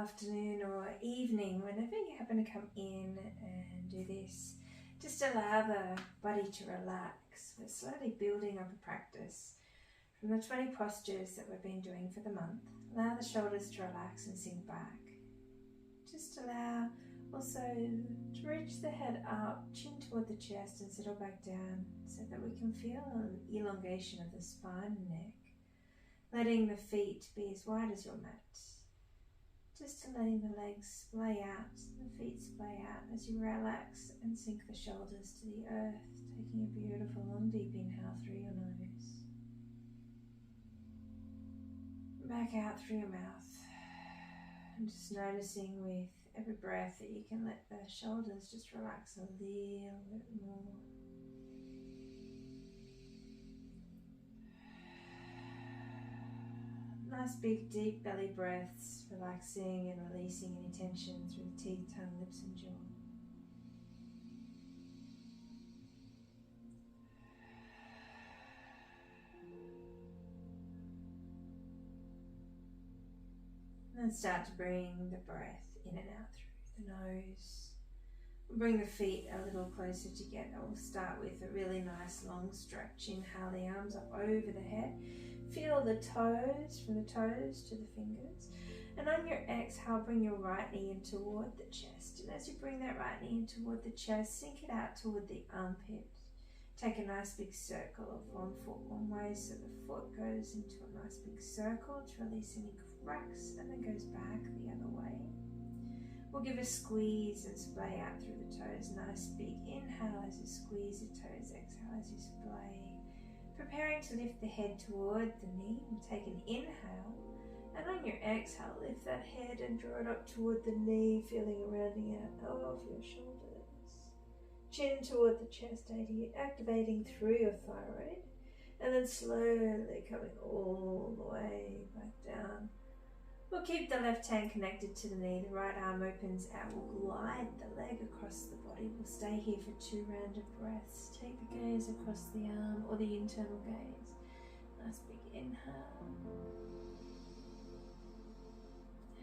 afternoon or evening, whenever you happen to come in and do this, just allow the body to relax. We're slowly building up a practice from the 20 postures that we've been doing for the month. Allow the shoulders to relax and sink back. Just allow also to reach the head up, chin toward the chest and settle back down so that we can feel an elongation of the spine and neck. Letting the feet be as wide as your mat. Just to letting the legs splay out, the feet splay out as you relax and sink the shoulders to the earth, taking a beautiful long deep inhale through your nose. Back out through your mouth. And just noticing with every breath that you can let the shoulders just relax a little bit more. Nice big deep belly breaths, relaxing and releasing any tension through the teeth, tongue, lips and jaw. And then start to bring the breath in and out through the nose. Bring the feet a little closer together. We'll start with a really nice long stretch. Inhale the arms up over the head. Feel the toes, from the toes to the fingers. And on your exhale, bring your right knee in toward the chest. And as you bring that right knee in toward the chest, sink it out toward the armpit. Take a nice big circle of one foot one way so the foot goes into a nice big circle to release any cracks and then goes back the other way. We'll give a squeeze and splay out through the toes. Nice big inhale as you squeeze the toes, exhale as you splay. Preparing to lift the head toward the knee. We'll take an inhale and on your exhale lift that head and draw it up toward the knee, feeling a rounding out of your shoulders. Chin toward the chest, activating through your thyroid and then slowly coming all the way back down. We'll keep the left hand connected to the knee, the right arm opens out, we'll glide the leg across the body. We'll stay here for 2 rounded breaths. Take the gaze across the arm or the internal gaze. Nice big inhale.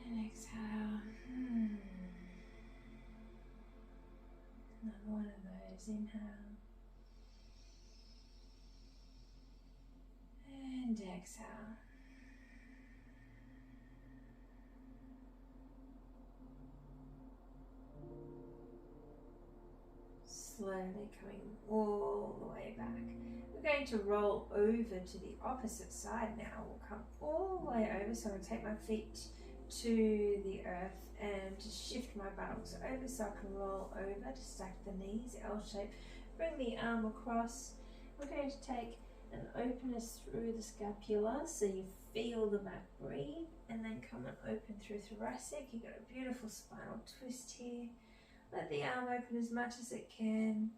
And exhale. Another one of those. Inhale. And exhale. Slowly coming all the way back. We're going to roll over to the opposite side now. We'll come all the way over. So I'm going to take my feet to the earth and just shift my buttocks over so I can roll over to stack the knees, L shape. Bring the arm across. We're going to take an openness through the scapula so you feel the back breathe, and then come and open through thoracic. You've got a beautiful spinal twist here. Let the arm open as much as it can,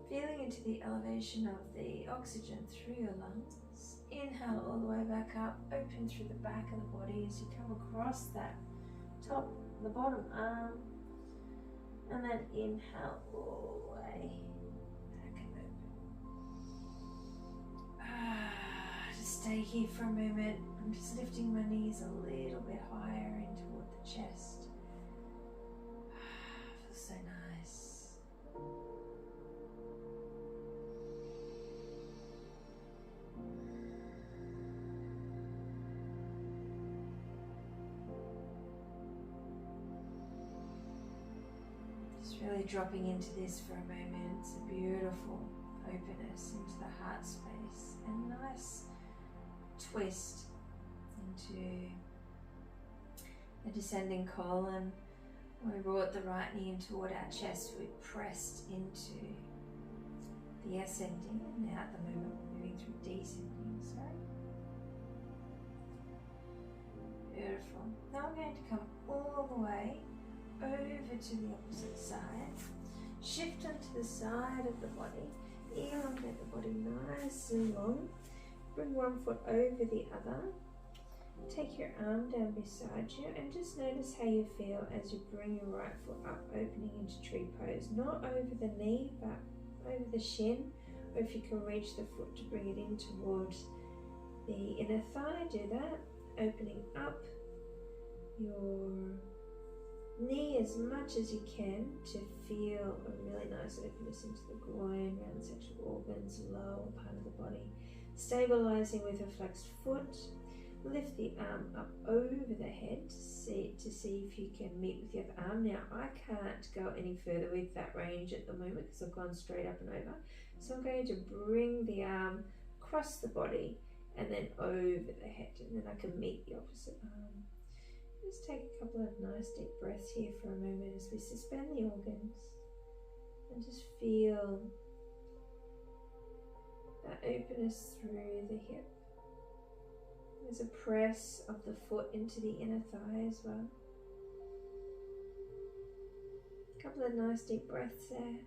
feeling into the elevation of the oxygen through your lungs. Inhale all the way back up, open through the back of the body as you come across that top, the bottom arm, and then inhale all the way back and open. Just stay here for a moment. I'm just lifting my knees a little bit higher in toward the chest. So nice. Just really dropping into this for a moment. It's a beautiful openness into the heart space and nice twist into the descending colon. We brought the right knee in toward our chest, we pressed into the ascending, and now at the moment we're moving through descending, Beautiful. Now we're going to come all the way over to the opposite side, shift onto the side of the body, elongate the body nice and long, bring one foot over the other. Take your arm down beside you and just notice how you feel as you bring your right foot up, opening into tree pose. Not over the knee, but over the shin, or if you can reach the foot to bring it in towards the inner thigh, do that. Opening up your knee as much as you can to feel a really nice openness into the groin, around the sexual organs, lower part of the body. Stabilizing with a flexed foot. Lift the arm up over the head to see if you can meet with the other arm. Now, I can't go any further with that range at the moment because I've gone straight up and over. So I'm going to bring the arm across the body and then over the head, and then I can meet the opposite arm. Just take a couple of nice deep breaths here for a moment as we suspend the organs and just feel that openness through the hip. There's a press of the foot into the inner thigh as well. A couple of nice deep breaths there.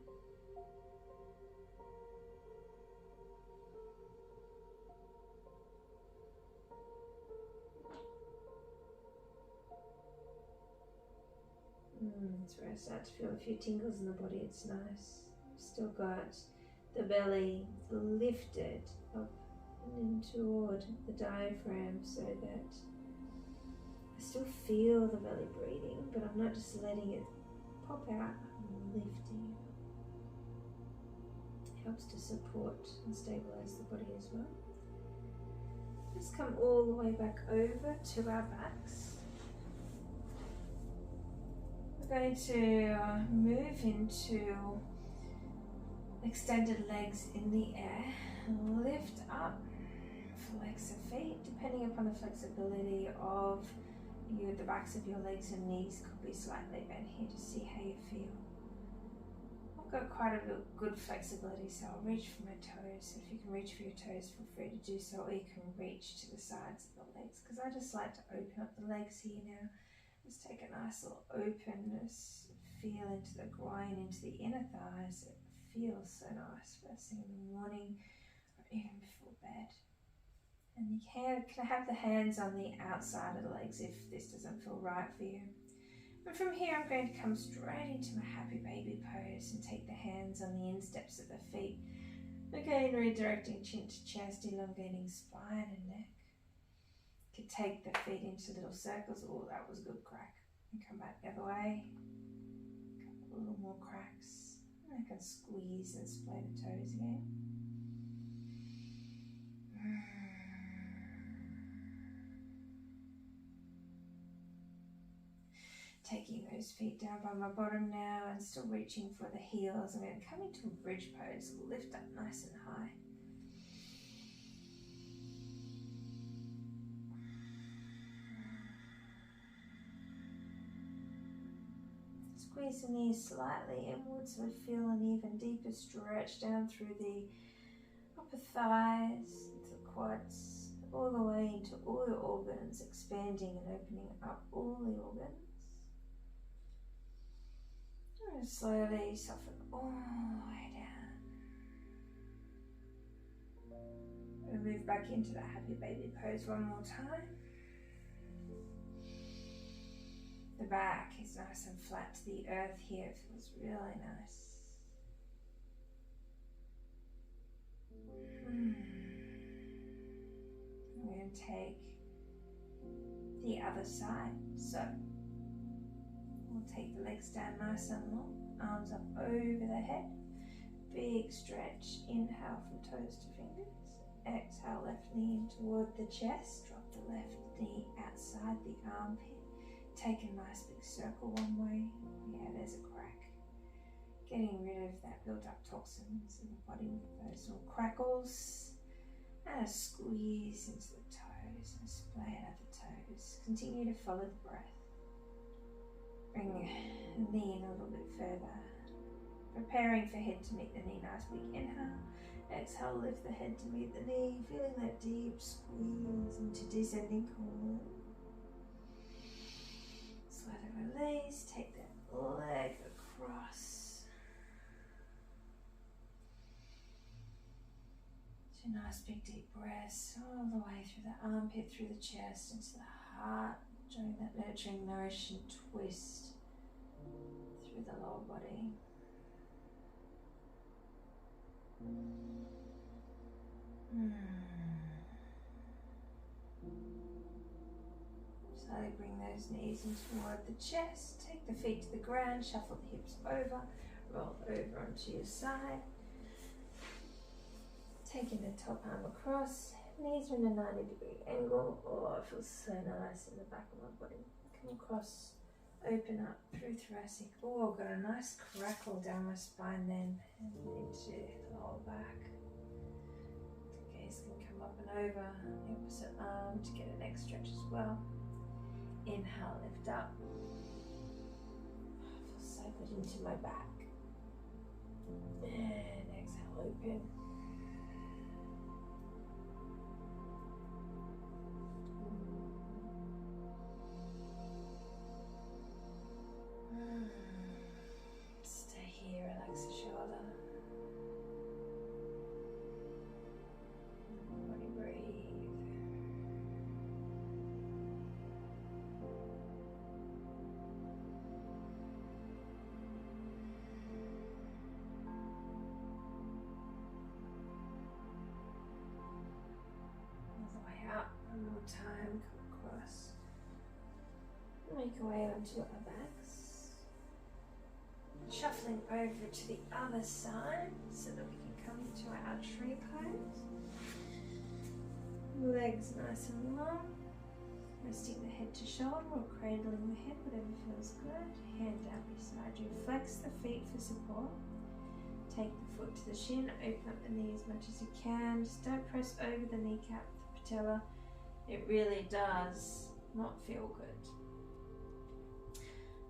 That's where I start to feel a few tingles in the body. It's nice. Still got the belly lifted up and in toward the diaphragm so that I still feel the belly breathing, but I'm not just letting it pop out. I'm lifting it. Helps to support and stabilize the body as well. Just come all the way back over to our backs. We're going to move into extended legs in the air. Lift up, flex the feet, depending upon the flexibility of you, the backs of your legs and knees could be slightly bent here to see how you feel. I've got quite a good flexibility, so I'll reach for my toes. If you can reach for your toes, feel free to do so, or you can reach to the sides of the legs, because I just like to open up the legs here now. Just take a nice little openness, feel into the groin, into the inner thighs. It feels so nice first thing in the morning or even before bed. And you can have the hands on the outside of the legs if this doesn't feel right for you. And from here I'm going to come straight into my happy baby pose and take the hands on the insteps of the feet. Again, redirecting chin to chest, elongating spine and neck. You could take the feet into little circles. Oh, that was a good crack. And come back the other way. A little more cracks. And I can squeeze and splay the toes again. Taking those feet down by my bottom now and still reaching for the heels. I'm going to come into a bridge pose. Lift up nice and high. Squeeze the knees slightly inwards so we feel an even deeper stretch down through the upper thighs, into the quads, all the way into all your organs, expanding and opening up all the organs. And slowly soften all the way down. We'll move back into that happy baby pose one more time. The back is nice and flat to the earth here. It feels really nice. We're going to take the other side. So we'll take the legs down nice and long, arms up over the head. Big stretch. Inhale from toes to fingers. Exhale, left knee in toward the chest. Drop the left knee outside the armpit. Take a nice big circle one way. Yeah, there's a crack. Getting rid of that built up toxins in the body with those little crackles. And a squeeze into the toes and splay out the toes. Continue to follow the breath. Bring the knee in a little bit further. Preparing for head to meet the knee. Nice big inhale. Exhale, lift the head to meet the knee. Feeling that deep squeeze into descending colon. Slowly release. Take that leg across. Two nice big deep breaths all the way through the armpit, through the chest, into the heart. Enjoying that nurturing, nourishing twist through the lower body. Slowly bring those knees in toward the chest. Take the feet to the ground, shuffle the hips over, roll over onto your side. Taking the top arm across, knees are in a 90-degree angle. Oh, it feels so nice in the back of my body. Come across, open up through thoracic. Oh, got a nice crackle down my spine then, and into the lower back. The gaze can come up and over the opposite arm to get a neck stretch as well. Inhale, lift up. Feels so good into my back. And exhale, open. Stay here, relax the shoulder. Body breathe. All the way up, one more time, come across. Make your way onto our backs. Shuffling over to the other side so that we can come into our tree pose. Legs nice and long. Resting the head to shoulder or cradling the head, whatever feels good. Hand down beside you. Flex the feet for support. Take the foot to the shin. Open up the knee as much as you can. Just don't press over the kneecap, the patella. It really does not feel good.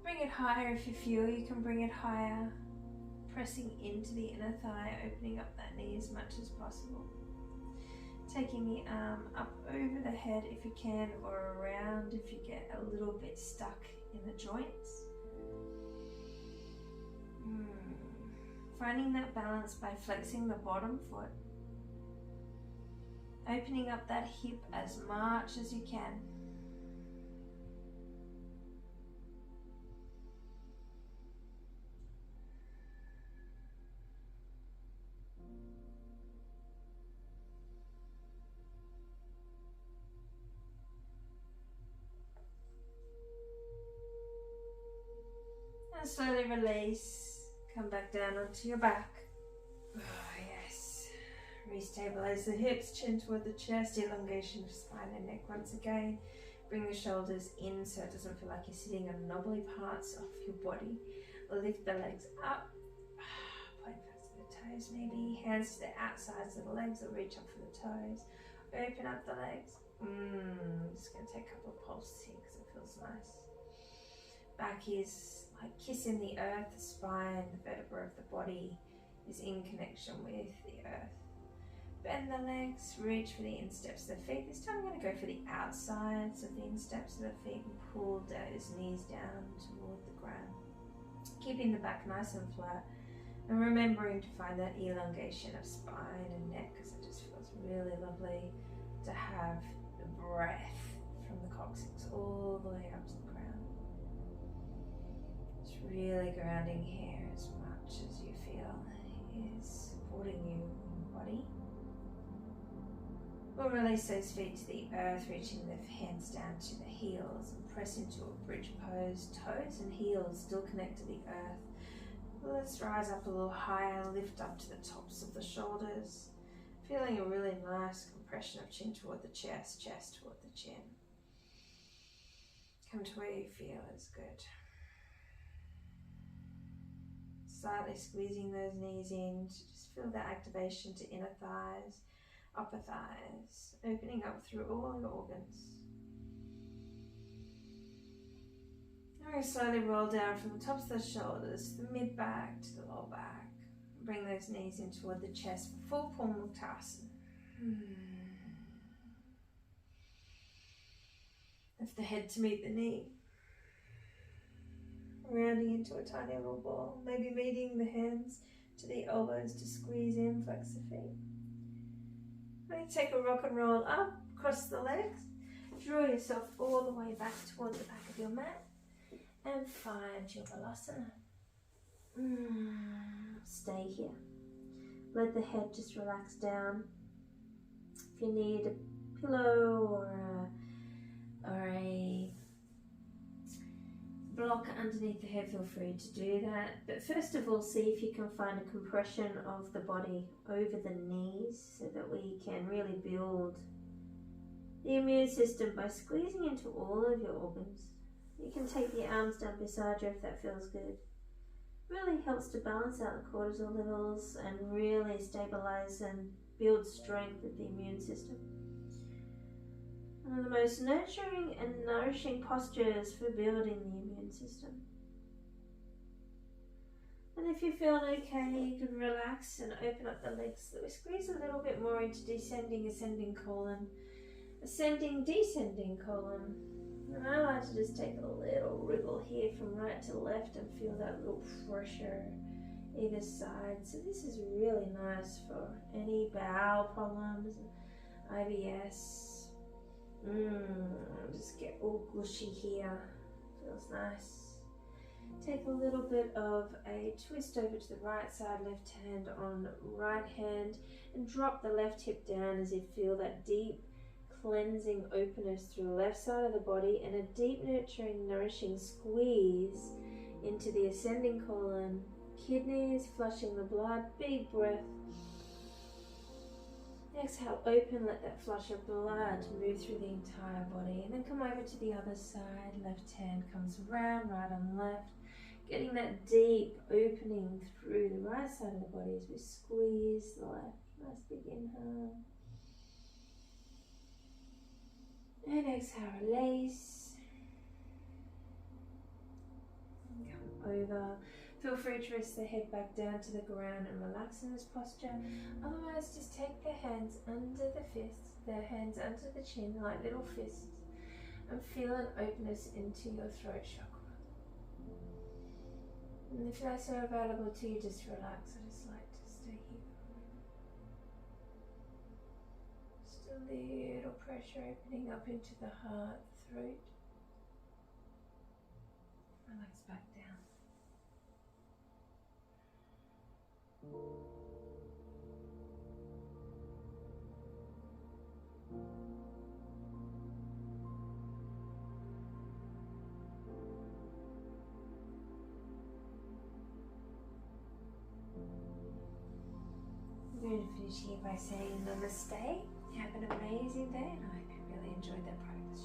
Bring it higher if you feel you can bring it higher. Pressing into the inner thigh, opening up that knee as much as possible. Taking the arm up over the head if you can, or around if you get a little bit stuck in the joints. Finding that balance by flexing the bottom foot. Opening up that hip as much as you can. And slowly release, come back down onto your back. Oh yes. Restabilize the hips, chin toward the chest, elongation of spine and neck once again. Bring the shoulders in so it doesn't feel like you're sitting on knobbly parts of your body. Lift the legs up, point first to the toes maybe, hands to the outsides of the legs or reach up for the toes. Open up the legs. Just going to take a couple of pulses here because it feels nice. Back is like kissing the earth, the spine, the vertebra of the body is in connection with the earth. Bend the legs, reach for the insteps of the feet. This time I'm going to go for the outsides of the insteps of the feet and pull those knees down toward the ground. Keeping the back nice and flat and remembering to find that elongation of spine and neck because it just feels really lovely to have the breath from the coccyx all the way up to the ground. It's really grounding here as much as you feel is supporting you in your body. We'll release those feet to the earth, reaching the hands down to the heels and press into a bridge pose. Toes and heels still connect to the earth. Let's rise up a little higher, lift up to the tops of the shoulders. Feeling a really nice compression of chin toward the chest, chest toward the chin. Come to where you feel is good. Slightly squeezing those knees in to just feel the activation to inner thighs, upper thighs, opening up through all your organs. And we slowly roll down from the tops of the shoulders, the mid back to the lower back. Bring those knees in toward the chest for full Purna-Uttanasana. Lift the head to meet the knee. Rounding into a tiny little ball, maybe meeting the hands to the elbows to squeeze in, flex the feet. Then take a rock and roll up, cross the legs, draw yourself all the way back toward the back of your mat, and find your Balasana. Stay here. Let the head just relax down. If you need a pillow or a block underneath the head, feel free to do that. But first of all, see if you can find a compression of the body over the knees so that we can really build the immune system by squeezing into all of your organs. You can take the arms down beside you if that feels good. Really helps to balance out the cortisol levels and really stabilize and build strength of the immune system. One of the most nurturing and nourishing postures for building the immune system. And if you're feeling okay, you can relax and open up the legs so that we squeeze a little bit more into descending, ascending colon, ascending, descending colon. And I like to just take a little wriggle here from right to left and feel that little pressure either side. So this is really nice for any bowel problems, IBS. Just get all gushy here. Feels nice. Take a little bit of a twist over to the right side, left hand on right hand, and drop the left hip down as you feel that deep cleansing openness through the left side of the body and a deep nurturing nourishing squeeze into the ascending colon, kidneys, flushing the blood. Big breath. Exhale, open, let that flush of blood move through the entire body, and then come over to the other side. Left hand comes around, right and left, getting that deep opening through the right side of the body as we squeeze the left. Nice big inhale. And exhale, release. And come over. Feel free to rest the head back down to the ground and relax in this posture. Otherwise, just take the hands under the fists, the hands under the chin like little fists, and feel an openness into your throat chakra. And if that's so available to you, just relax. I just like to stay here. Just a little pressure opening up into the heart, throat. Relax back down. I'm going to finish here by saying namaste. Have an amazing day, and I hope you really enjoyed that practice.